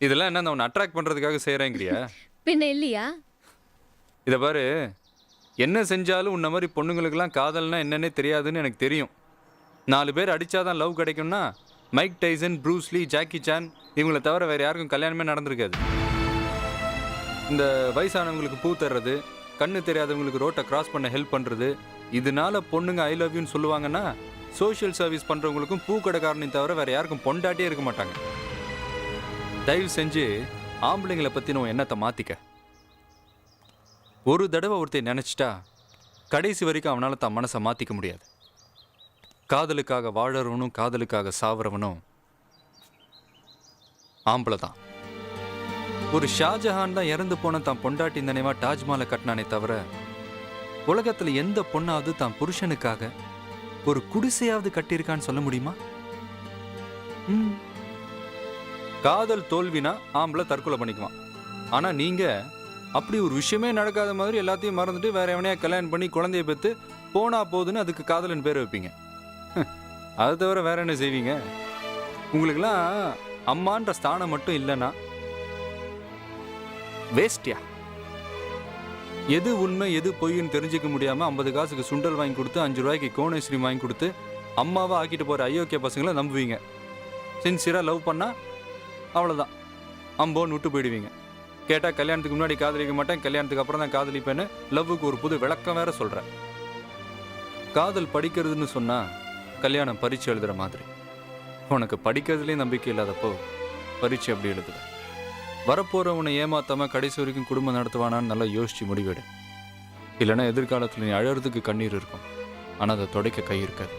இதெல்லாம் என்ன உன்னை அட்ராக்ட் பண்றதுக்காக செய்யறேங்கிறியா? பின்ன இல்லையா? இதை பாரு, என்ன செஞ்சாலும் உன்ன மாதிரி பொண்ணுங்களுக்கெல்லாம் காதல்னா என்னன்னே தெரியாதுன்னு எனக்கு தெரியும். 4 பேர் அடிச்சாதான் லவ் கிடைக்கும்னா Mike Tyson, Bruce Lee, Jackie Chan இவங்களை தவிர வேற யாருக்கும் கல்யாணமே நடந்திருக்காது. இந்த வயசானவங்களுக்கு பூ தர்றது, கண்ணு தெரியாதவங்களுக்கு ரோட்டை கிராஸ் பண்ண ஹெல்ப் பண்றது, இதனால பொண்ணுங்க ஐ லவ் யூன்னு சொல்லுவாங்கன்னா சோஷியல் சர்வீஸ் பண்றவங்களுக்கும் பூ கடைக்காரனையும் தவிர வேற யாருக்கும் பொண்டாட்டியே இருக்க மாட்டாங்க. தயவு செஞ்சு ஆம்பளைங்களை பத்தின உன் எண்ணத்தை மாத்திக்க. ஒரு தடவை ஒருத்தர் நினைச்சிட்டா கடைசி வரைக்கும் அவனால தான் மனசை மாத்திக்க முடியாது. காதலுக்காக வாழறவனும் காதலுக்காக சாவறவனும் ஆம்பளை தான். ஒரு ஷாஜஹான் தான் இறந்து போன தான் பொண்டாட்டி நினைவா தாஜ்மஹாலை கட்டினானே தவிர உலகத்துல எந்த பொண்ணாவது தான் புருஷனுக்காக ஒரு குடிசையாவது கட்டியிருக்கான்னு சொல்ல முடியுமா? காதல் தோல்வினா ஆம்பளை தற்கொலை பண்ணிக்குவான். ஆனா நீங்க அப்படி ஒரு விஷயமே நடக்காத மாதிரி எல்லாத்தையும் மறந்துட்டு வேற எவனையா கல்யாணம் பண்ணி குழந்தைய பெற்று போனா போதுன்னு அதுக்கு காதலன் பேர் வைப்பீங்க. அதை தவிர வேற என்ன செய்வீங்க? உங்களுக்கெல்லாம் அம்மான்ற ஸ்தானம் மட்டும் இல்லைன்னா வேஸ்டியா? எது உண்மை எது பொய்ன்னு தெரிஞ்சுக்க முடியாம 50 காசுக்கு சுண்டல் வாங்கி கொடுத்து 5 ரூபாய்க்கு கோன் ஐஸ்கிரீம் வாங்கி கொடுத்து அம்மாவை ஆக்கிட்டு போற அயோக்கிய பசங்களை நம்புவீங்க. சின்சியரா லவ் பண்ணா அவ்வளோதான் அம்போன்னு விட்டு போயிடுவீங்க. கேட்டால் கல்யாணத்துக்கு முன்னாடி காதலிக்க மாட்டேன், கல்யாணத்துக்கு அப்புறம் தான் காதலிப்பேன்னு லவ்வுக்கு ஒரு புது விளக்கம் வேற சொல்கிறேன். காதல் படிக்கிறதுன்னு சொன்னால் கல்யாணம் பரீட்சை எழுதுகிற மாதிரி. உனக்கு படிக்கிறதுலேயும் நம்பிக்கை இல்லாதப்போ பரீட்சை எப்படி எழுதுற? வரப்போகிறவனை ஏமாத்தாமல் கடைசி வரைக்கும் குடும்பம் நடத்துவானான்னு நல்லா யோசிச்சு முடிவெடு. இல்லைன்னா எதிர்காலத்தில் நீ அழறதுக்கு கண்ணீர் இருக்கும், ஆனால் அதை துடைக்க கை இருக்காது.